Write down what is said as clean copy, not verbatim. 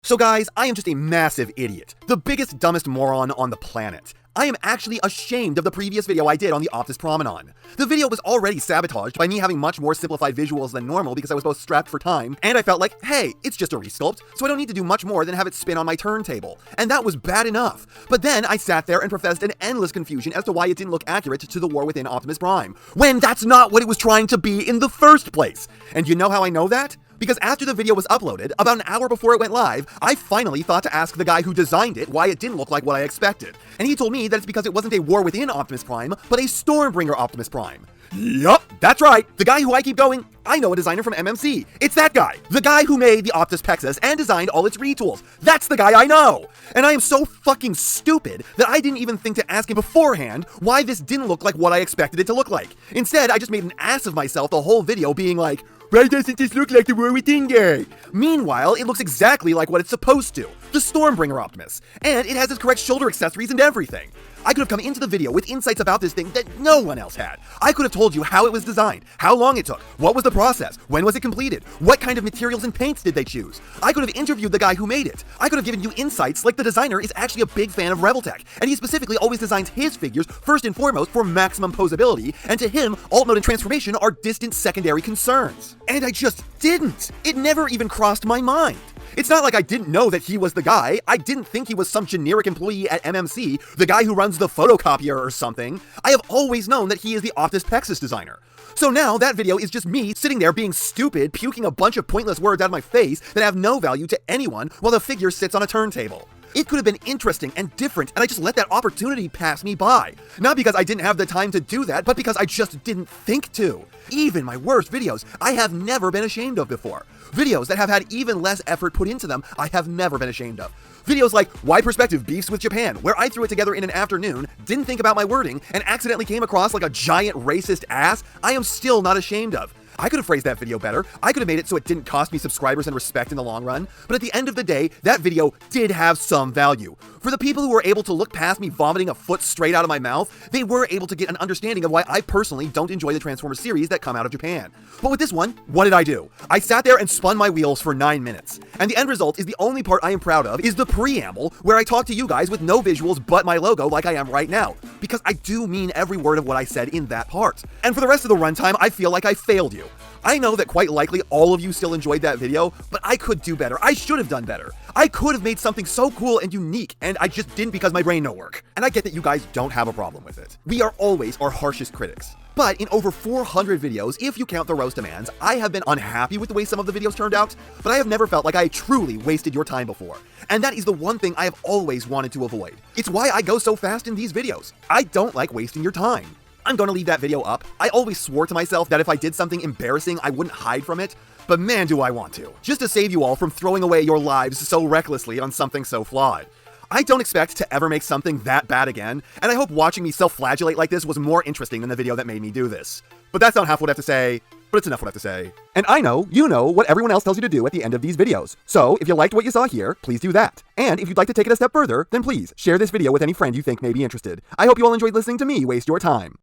So guys, I am just a massive idiot. The biggest, dumbest moron on the planet. I am actually ashamed of the previous video I did on the Optus Promenon. The video was already sabotaged by me having much more simplified visuals than normal because I was both strapped for time, and I felt like, hey, it's just a resculpt, so I don't need to do much more than have it spin on my turntable. And that was bad enough. But then I sat there and professed an endless confusion as to why it didn't look accurate to the war within Optimus Prime, when that's not what it was trying to be in the first place. And you know how I know that? Because after the video was uploaded, about an hour before it went live, I finally thought to ask the guy who designed it why it didn't look like what I expected. And he told me that it's because it wasn't a war within Optimus Prime, but a Stormbringer Optimus Prime. Yup, that's right. The guy who I keep going, I know a designer from MMC. It's that guy. The guy who made the Optus Pexus and designed all its retools. That's the guy I know. And I am so fucking stupid that I didn't even think to ask him beforehand why this didn't look like what I expected it to look like. Instead, I just made an ass of myself the whole video being like, why doesn't this look like the War Within guy? Meanwhile, it looks exactly like what it's supposed to, the Stormbringer Optimus, and it has its correct shoulder accessories and everything. I could have come into the video with insights about this thing that no one else had. I could have told you how it was designed, how long it took, what was the process, when was it completed, what kind of materials and paints did they choose. I could have interviewed the guy who made it. I could have given you insights like the designer is actually a big fan of Reveltech, and he specifically always designs his figures first and foremost for maximum posability, and to him, alt mode and transformation are distant secondary concerns. And I just didn't. It never even crossed my mind. It's not like I didn't know that he was the guy. I didn't think he was some generic employee at MMC, the guy who runs the photocopier or something. I have always known that he is the Optus Pexus designer. So now that video is just me sitting there being stupid, puking a bunch of pointless words out of my face that have no value to anyone while the figure sits on a turntable. It could have been interesting and different, and I just let that opportunity pass me by. Not because I didn't have the time to do that, but because I just didn't think to. Even my worst videos, I have never been ashamed of before. Videos that have had even less effort put into them, I have never been ashamed of. Videos like Why Perspective Beefs with Japan, where I threw it together in an afternoon, didn't think about my wording, and accidentally came across like a giant racist ass, I am still not ashamed of. I could have phrased that video better. I could have made it so it didn't cost me subscribers and respect in the long run. But at the end of the day, that video did have some value. For the people who were able to look past me vomiting a foot straight out of my mouth, they were able to get an understanding of why I personally don't enjoy the Transformers series that come out of Japan. But with this one, what did I do? I sat there and spun my wheels for 9 minutes. And the end result is the only part I am proud of is the preamble, where I talk to you guys with no visuals but my logo like I am right now. Because I do mean every word of what I said in that part. And for the rest of the runtime, I feel like I failed you. I know that quite likely all of you still enjoyed that video, but I could do better. I should have done better. I could have made something so cool and unique, and I just didn't because my brain no work. And I get that you guys don't have a problem with it. We are always our harshest critics. But in over 400 videos, if you count the roast demands, I have been unhappy with the way some of the videos turned out, but I have never felt like I truly wasted your time before. And that is the one thing I have always wanted to avoid. It's why I go so fast in these videos. I don't like wasting your time. I'm gonna leave that video up. I always swore to myself that if I did something embarrassing, I wouldn't hide from it, but man do I want to. Just to save you all from throwing away your lives so recklessly on something so flawed. I don't expect to ever make something that bad again, and I hope watching me self-flagellate like this was more interesting than the video that made me do this. But that's not half what I have to say, but it's enough what I have to say. And I know you know what everyone else tells you to do at the end of these videos. So if you liked what you saw here, please do that. And if you'd like to take it a step further, then please share this video with any friend you think may be interested. I hope you all enjoyed listening to me waste your time.